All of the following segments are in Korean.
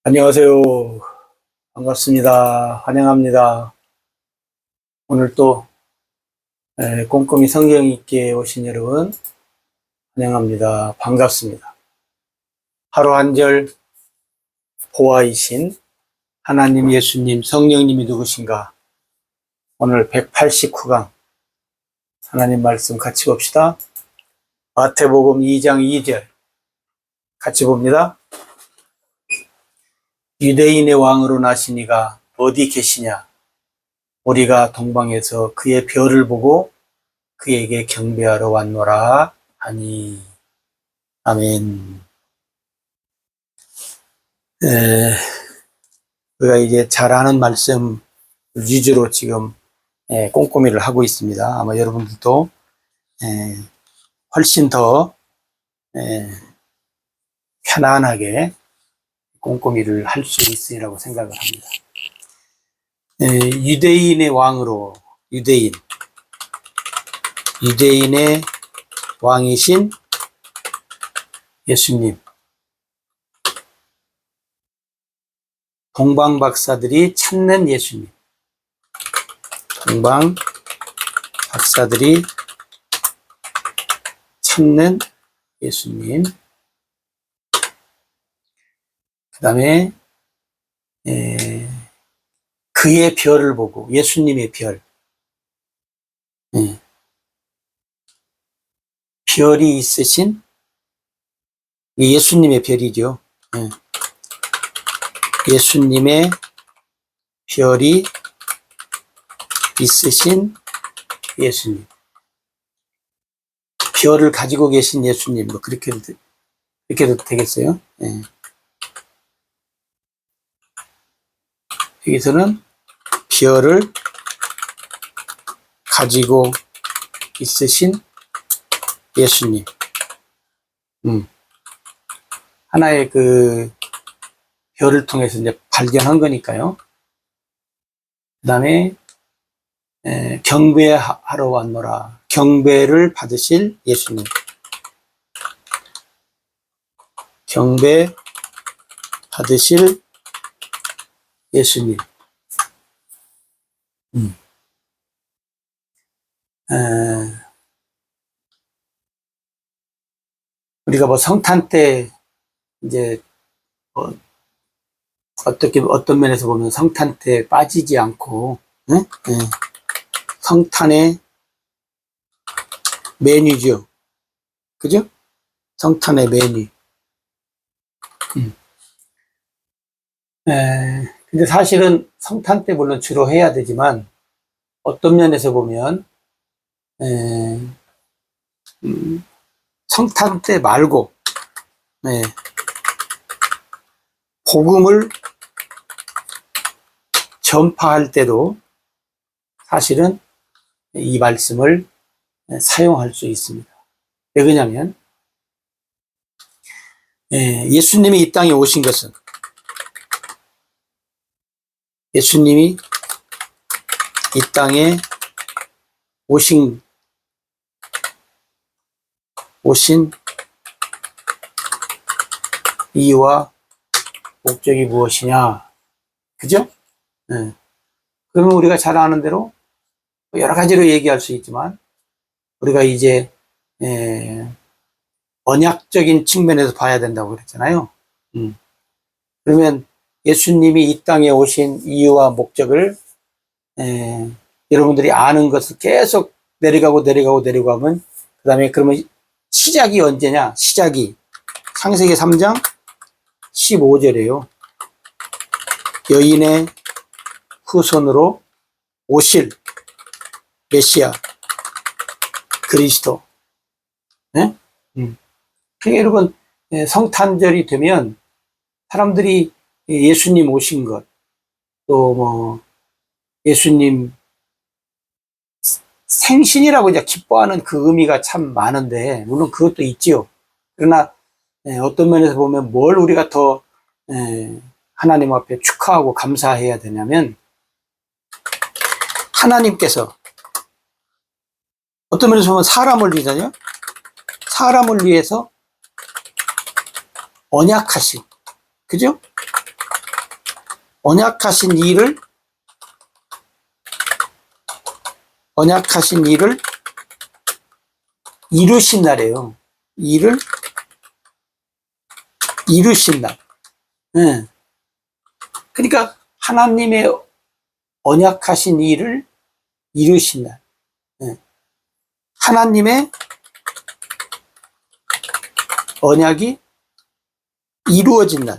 안녕하세요. 반갑습니다. 환영합니다. 오늘 또 꼼꼼히 성경 읽기에 오신 여러분 환영합니다. 반갑습니다. 하루 한 절 보아이신 하나님, 예수님, 성령님이 누구신가? 오늘 189강 하나님 말씀 같이 봅시다. 마태복음 2장 2절 같이 봅니다. 유대인의 왕으로 나시니가 어디 계시냐? 우리가 동방에서 그의 별을 보고 그에게 경배하러 왔노라 하니. 아멘. 우리가 이제 잘 아는 말씀 위주로 지금 꼼꼼히를 하고 있습니다. 아마 여러분들도 훨씬 더 편안하게 꼼꼼히를 할 수 있으리라고 생각을 합니다. 유대인의 왕으로, 유대인의 왕이신 예수님, 동방 박사들이 찾는 예수님, 동방 박사들이 찾는 예수님, 그 다음에 그의 별을 보고, 예수님의 별, 별이 있으신 예수님의 별이죠. 예수님의 별이 있으신 예수님, 별을 가지고 계신 예수님, 뭐 그렇게도 되겠어요. 여기서는 별을 가지고 있으신 예수님. 하나의 그 별을 통해서 이제 발견한 거니까요. 그 다음에 경배하러 왔노라. 경배를 받으실 예수님. 경배 받으실 예수님. 우리가 뭐 성탄 때 이제 어떤 면에서 보면 성탄 때 빠지지 않고 성탄의 메뉴죠. 그죠? 성탄의 메뉴. 근데 사실은 성탄 때 물론 주로 해야 되지만 어떤 면에서 보면 성탄 때 말고 복음을 전파할 때도 사실은 이 말씀을 사용할 수 있습니다. 왜 그러냐면 예수님이 이 땅에 오신 것은, 예수님이 이 땅에 오신 이유와 목적이 무엇이냐, 그죠? 그러면 우리가 잘 아는 대로 여러 가지로 얘기할 수 있지만 우리가 이제 언약적인 측면에서 봐야 된다고 그랬잖아요. 그러면 예수님이 이 땅에 오신 이유와 목적을 여러분들이 아는 것을 계속 내려가면 그 다음에 그러면 시작이 언제냐? 시작이 창세기 3장 15절이에요. 여인의 후손으로 오실 메시아 그리스도. 그러니까 여러분, 성탄절이 되면 사람들이 예수님 오신 것, 또 뭐 예수님 생신이라고 이제 기뻐하는 그 의미가 참 많은데, 물론 그것도 있지요. 그러나 어떤 면에서 보면 뭘 우리가 더 하나님 앞에 축하하고 감사해야 되냐면, 하나님께서 어떤 면에서 보면 사람을 위해서요, 사람을 위해서 언약하신, 그죠? 언약하신 일을 이루신 날이에요. 일을 이루신 날. 예. 그러니까 하나님의 언약하신 일을 이루신 날. 예. 하나님의 언약이 이루어진 날.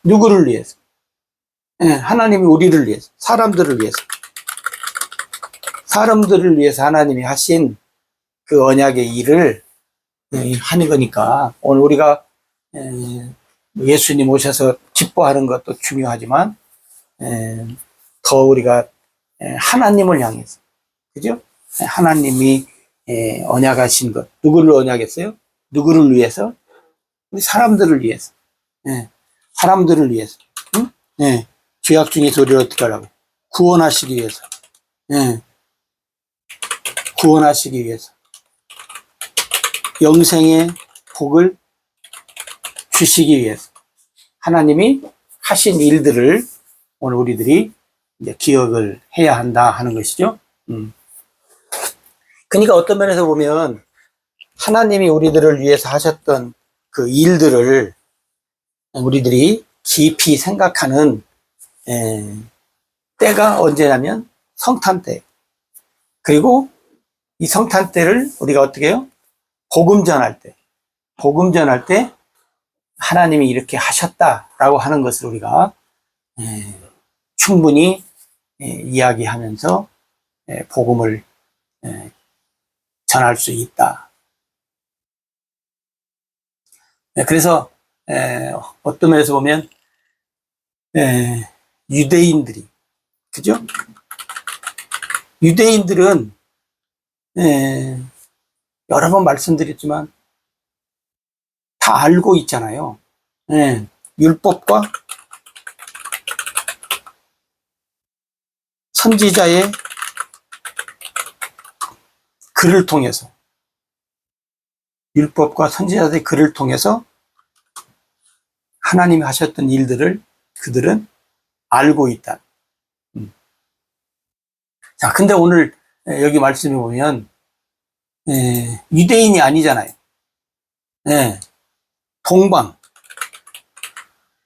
누구를 위해서? 예, 하나님이 우리를 위해서, 사람들을 위해서 하나님이 하신 그 언약의 일을 하는 거니까, 오늘 우리가 예수님 오셔서 기뻐하는 것도 중요하지만 더 우리가 하나님을 향해서, 그죠? 하나님이 언약하신 것, 누구를 언약했어요? 누구를 위해서? 우리 사람들을 위해서. 사람들을 위해서. 응? 죄악 중에서 우리를 어떻게 하라고? 구원하시기 위해서. 구원하시기 위해서. 영생의 복을 주시기 위해서. 하나님이 하신 일들을 오늘 우리들이 이제 기억을 해야 한다 하는 것이죠. 그러니까 어떤 면에서 보면 하나님이 우리들을 위해서 하셨던 그 일들을 우리들이 깊이 생각하는 때가 언제냐면 성탄 때. 그리고 이 성탄 때를 우리가 어떻게 해요? 복음 전할 때 하나님이 이렇게 하셨다라고 하는 것을 우리가 충분히 이야기하면서 복음을 전할 수 있다. 그래서 어떤 면에서 보면 유대인들이, 그죠? 유대인들은 여러 번 말씀드렸지만 다 알고 있잖아요. 율법과 선지자의 글을 통해서, 율법과 선지자의 글을 통해서 하나님이 하셨던 일들을 그들은 알고 있다. 자, 근데 오늘 여기 말씀해 보면 유대인이 아니잖아요.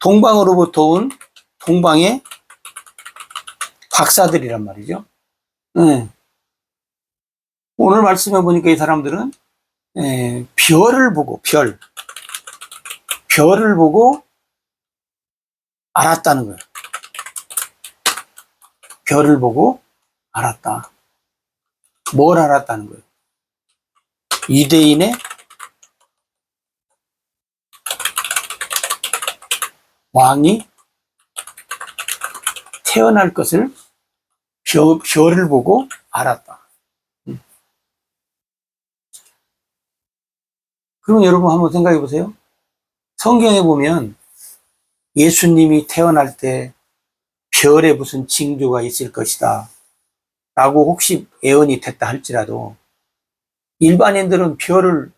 동방으로부터 온 동방의 박사들이란 말이죠. 오늘 말씀해 보니까 이 사람들은 별을 보고 알았다는 거예요. 별을 보고 알았다. 뭘 알았다는 거예요? 유대인의 왕이 태어날 것을 별을 보고 알았다. 그럼 여러분 한번 생각해 보세요. 성경에 보면 예수님이 태어날 때 별에 무슨 징조가 있을 것이다 라고 혹시 예언이 됐다 할지라도 일반인들은 별을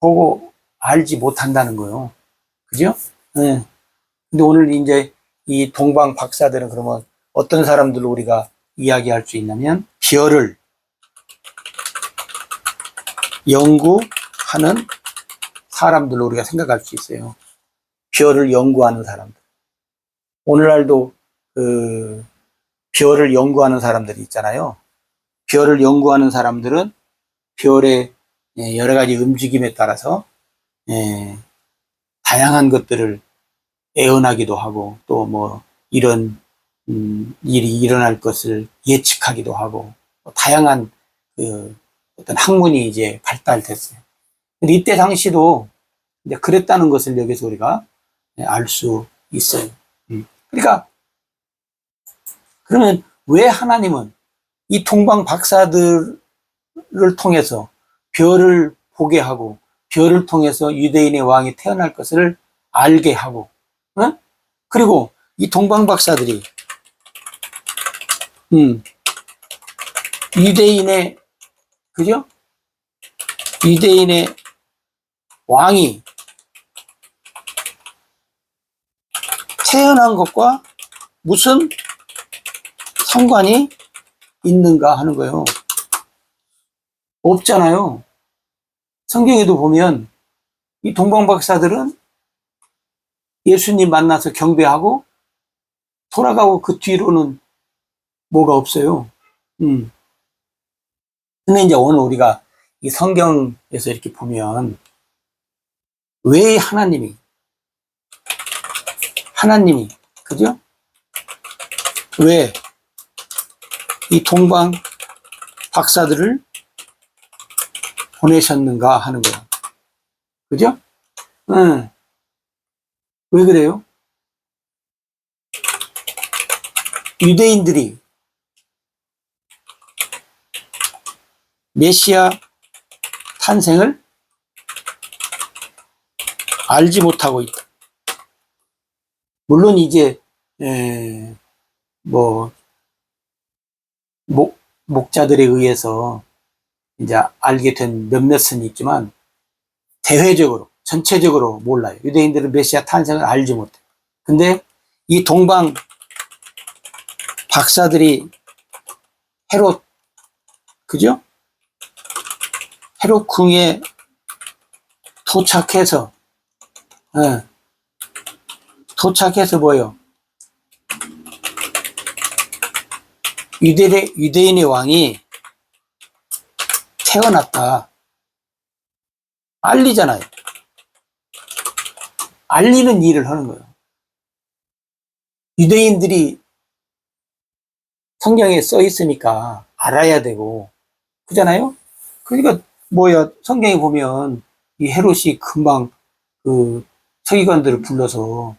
보고 알지 못한다는 거예요. 그죠? 근데 오늘 이제 이 동방 박사들은 그러면 어떤 사람들로 우리가 이야기할 수 있냐면 별을 연구하는 사람들로 우리가 생각할 수 있어요. 별을 연구하는 사람들. 오늘날도 그 별을 연구하는 사람들이 있잖아요. 별을 연구하는 사람들은 별의 여러 가지 움직임에 따라서 다양한 것들을 예언하기도 하고 또 뭐 이런 일이 일어날 것을 예측하기도 하고 다양한 그 어떤 학문이 이제 발달됐어요. 근데 이때 당시도 이제 그랬다는 것을 여기서 우리가 알 수 있어요. 그러니까 그러면 왜 하나님은 이 동방 박사들을 통해서 별을 보게 하고 별을 통해서 유대인의 왕이 태어날 것을 알게 하고 그리고 이 동방 박사들이 유대인의 그죠? 유대인의 왕이 태어난 것과 무슨 상관이 있는가 하는 거예요. 없잖아요. 성경에도 보면 이 동방박사들은 예수님 만나서 경배하고 돌아가고 그 뒤로는 뭐가 없어요. 근데 이제 오늘 우리가 이 성경에서 이렇게 보면 왜 하나님이, 그죠? 왜 이 동방 박사들을 보내셨는가 하는 거야. 그죠? 왜 그래요? 유대인들이 메시아 탄생을 알지 못하고 있다. 물론 이제 목자들에 의해서 이제 알게 된 몇몇은 있지만 대외적으로 전체적으로 몰라요. 유대인들은 메시아 탄생을 알지 못해. 근데 이 동방 박사들이 헤롯, 그죠? 헤롯 궁에 도착해서 뭐요? 유대인의 왕이 태어났다. 알리잖아요. 알리는 일을 하는 거예요. 유대인들이 성경에 써 있으니까 알아야 되고, 그잖아요? 그러니까, 성경에 보면 이 헤롯이 금방 그 서기관들을 불러서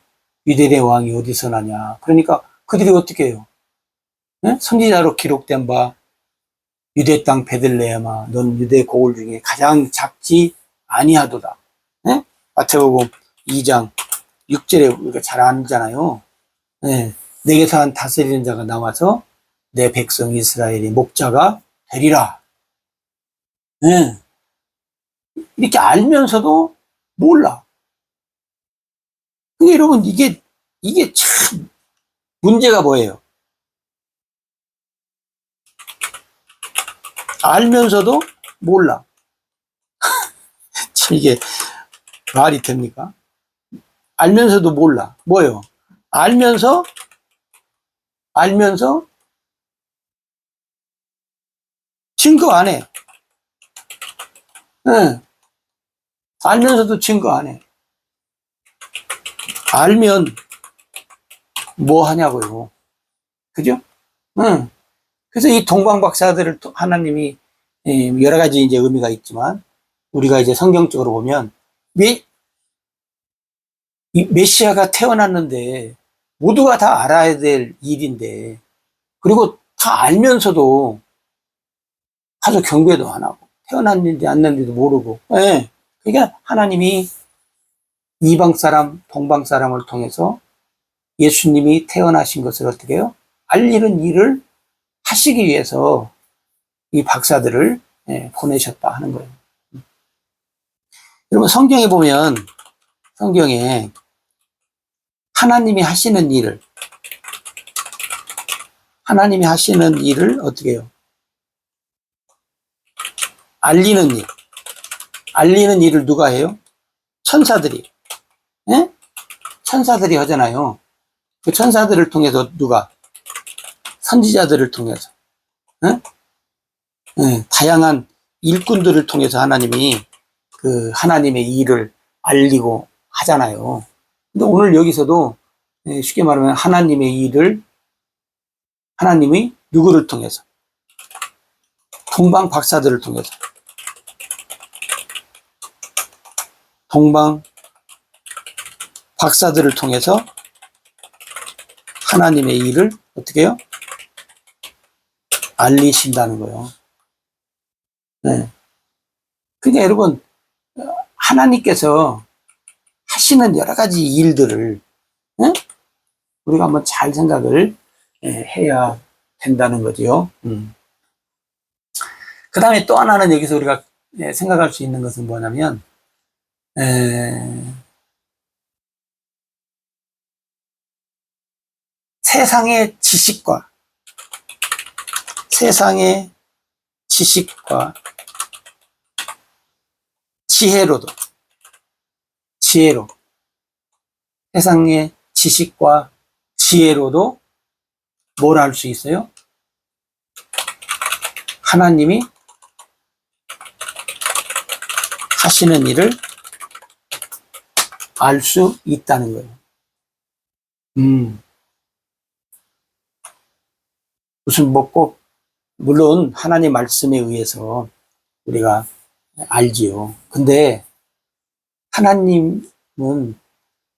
유대인의 왕이 어디서 나냐. 그러니까 그들이 어떻게 해요? 네? 선지자로 기록된 바 유대 땅 베들레헴아 넌 유대 고을 중에 가장 작지 아니하도다. 네? 마태복음 2장 6절에 우리가 잘 아잖아요. 네. 내게서 한 다스리는 자가 나와서 내 백성 이스라엘의 목자가 되리라. 네. 이렇게 알면서도 몰라. 근데 여러분 이게 참 문제가 뭐예요? 알면서도 몰라. 참 이게 말이 됩니까? 알면서도 몰라. 뭐예요? 알면서 증거 안 해. 네. 알면서도 증거 안 해. 알면 뭐 하냐고요. 그죠? 응. 그래서 이 동방박사들을 하나님이 여러 가지 이제 의미가 있지만 우리가 이제 성경적으로 보면 메시아가 태어났는데 모두가 다 알아야 될 일인데 그리고 다 알면서도 가서 경배도 안 하고 태어났는지 안 났는지도 모르고 네. 그러니까 하나님이 이방 사람, 동방 사람을 통해서 예수님이 태어나신 것을 어떻게 해요? 알리는 일을 하시기 위해서 이 박사들을 보내셨다 하는 거예요. 여러분 성경에 보면 성경에 하나님이 하시는 일을 어떻게 해요? 알리는 일을 누가 해요? 천사들이. 예? 천사들이 하잖아요. 그 천사들을 통해서 누가? 선지자들을 통해서. 예? 예, 다양한 일꾼들을 통해서 하나님이 그 하나님의 일을 알리고 하잖아요. 근데 오늘 여기서도 쉽게 말하면 하나님의 일을 하나님이 누구를 통해서? 동방 박사들을 통해서. 동방 박사들을 통해서 하나님의 일을 어떻게 해요? 알리신다는 거예요. 네. 그러니까 여러분 하나님께서 하시는 여러 가지 일들을 우리가 한번 잘 생각을 해야 된다는 거죠. 그 다음에 또 하나는 여기서 우리가 생각할 수 있는 것은 뭐냐면 세상의 지식과 지혜로 세상의 지식과 지혜로도 뭘 알 수 있어요? 하나님이 하시는 일을 알 수 있다는 거예요. 무슨 뭐 꼭, 물론 하나님 말씀에 의해서 우리가 알지요. 근데 하나님은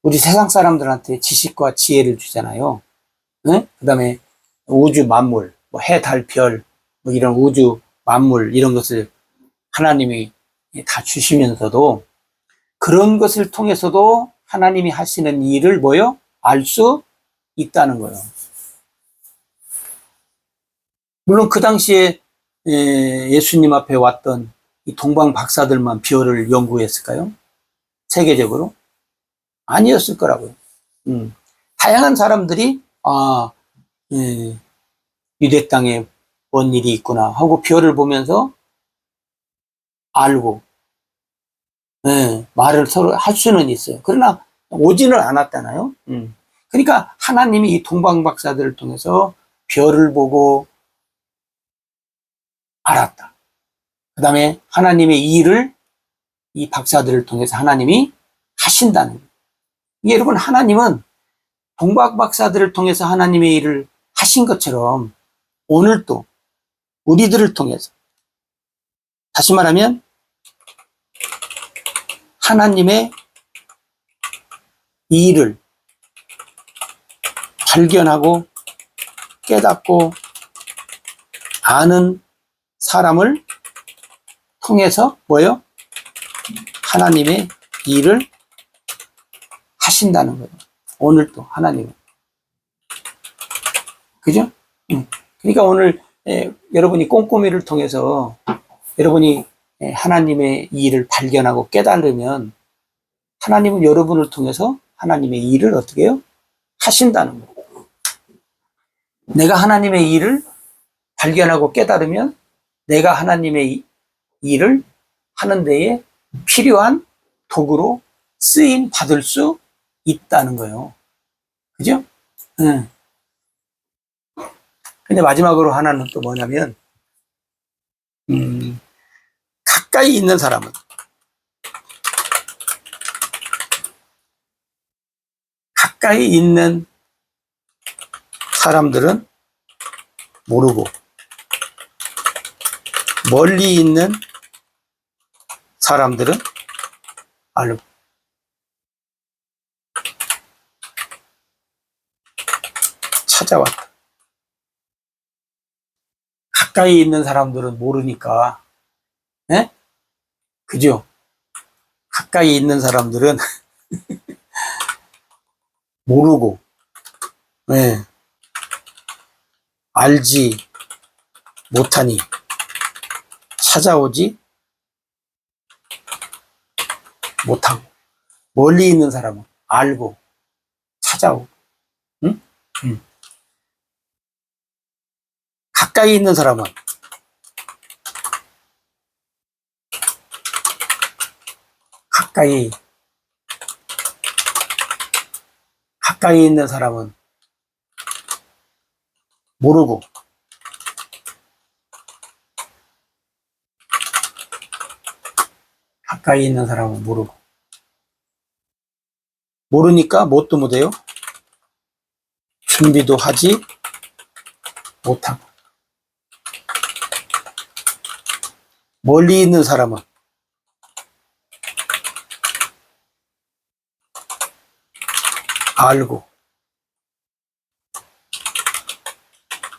우리 세상 사람들한테 지식과 지혜를 주잖아요. 네? 그 다음에 우주 만물, 뭐 해, 달, 별, 뭐 이런 우주 만물, 이런 것을 하나님이 다 주시면서도 그런 것을 통해서도 하나님이 하시는 일을 뭐요? 알 수 있다는 거예요. 물론 그 당시에 예수님 앞에 왔던 이 동방 박사들만 별을 연구했을까요? 세계적으로? 아니었을 거라고요. 다양한 사람들이 유대 땅에 뭔 일이 있구나 하고 별을 보면서 알고 말을 서로 할 수는 있어요. 그러나 오지는 않았잖아요. 그러니까 하나님이 이 동방 박사들을 통해서 별을 보고 알았다. 그 다음에 하나님의 일을 이 박사들을 통해서 하나님이 하신다는 거예요. 여러분, 하나님은 동방 박사들을 통해서 하나님의 일을 하신 것처럼 오늘도 우리들을 통해서, 다시 말하면 하나님의 일을 발견하고 깨닫고 아는 사람을 통해서 뭐요? 하나님의 일을 하신다는 거예요. 오늘도 하나님은. 그죠? 그러니까 오늘 여러분이 꼼꼼이를 통해서 여러분이 하나님의 일을 발견하고 깨달으면 하나님은 여러분을 통해서 하나님의 일을 어떻게 해요? 하신다는 거예요. 내가 하나님의 일을 발견하고 깨달으면 내가 하나님의 일을 하는 데에 필요한 도구로 쓰임 받을 수 있다는 거예요. 그죠? 근데 마지막으로 하나는 또 뭐냐면, 가까이 있는 사람들은 모르고, 멀리 있는 사람들은 알고. 찾아왔다. 가까이 있는 사람들은 모르니까, 네? 그죠? 가까이 있는 사람들은 모르고, 네. 알지 못하니 찾아오지 못하고, 멀리 있는 사람은 알고 찾아오고, 응? 가까이 있는 사람은 가까이 있는 사람은 모르고, 가까이 있는 사람은 모르고, 모르니까 뭣도 못해요? 준비도 하지 못하고. 멀리 있는 사람은 알고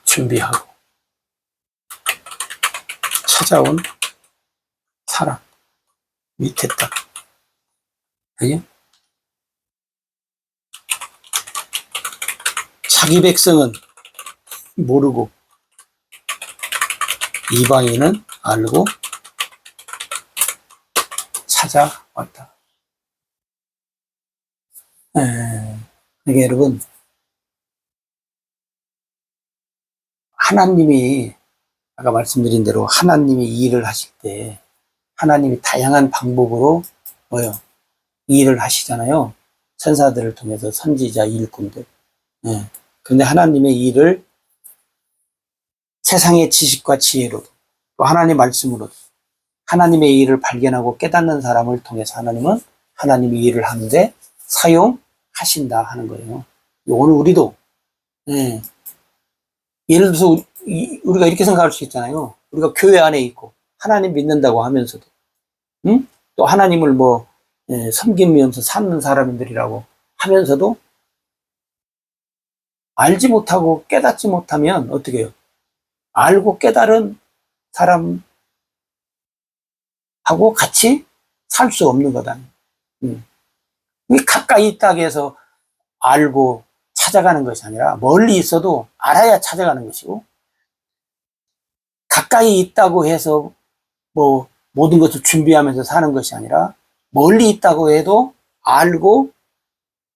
준비하고 찾아온 사람 밑에 딱. 그죠? 자기 백성은 모르고 이방인은 알고 찾아왔다. 그러니까 여러분, 하나님이 아까 말씀드린 대로 하나님이 이 일을 하실 때 하나님이 다양한 방법으로 뭐요? 이 일을 하시잖아요. 천사들을 통해서 선지자, 일꾼들. 예. 그런데 하나님의 이 일을 세상의 지식과 지혜로도 또 하나님의 말씀으로도 하나님의 이 일을 발견하고 깨닫는 사람을 통해서 하나님은 하나님이 이 일을 하는데 사용하신다 하는 거예요. 오늘 우리도 예. 예를 들어서 우리가 이렇게 생각할 수 있잖아요. 우리가 교회 안에 있고 하나님 믿는다고 하면서도 또 하나님을 섬기면서 사는 사람들이라고 하면서도 알지 못하고 깨닫지 못하면 어떻게 해요? 알고 깨달은 사람하고 같이 살 수 없는 거다. 가까이 있다고 해서 알고 찾아가는 것이 아니라 멀리 있어도 알아야 찾아가는 것이고, 가까이 있다고 해서 모든 것을 준비하면서 사는 것이 아니라 멀리 있다고 해도 알고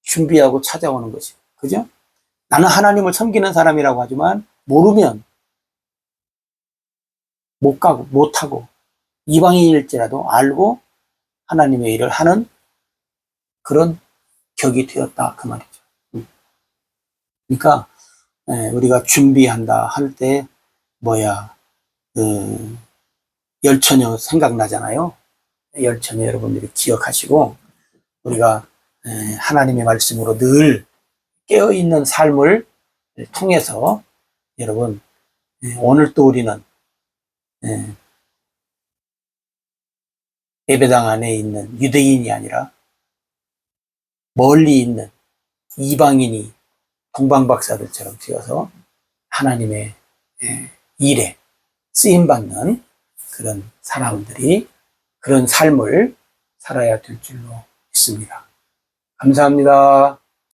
준비하고 찾아오는 것이고, 그죠? 나는 하나님을 섬기는 사람이라고 하지만 모르면 못 가고 못하고 이방인일지라도 알고 하나님의 일을 하는 그런 격이 되었다 그 말이죠. 그러니까 우리가 준비한다 할 때 열처녀 생각나잖아요. 열처녀 여러분들이 기억하시고 우리가 하나님의 말씀으로 늘 깨어있는 삶을 통해서 여러분 오늘 또 우리는 예배당 안에 있는 유대인이 아니라 멀리 있는 이방인이 동방박사들처럼 되어서 하나님의 일에 쓰임받는 그런 사람들이 그런 삶을 살아야 될 줄로 믿습니다. 감사합니다.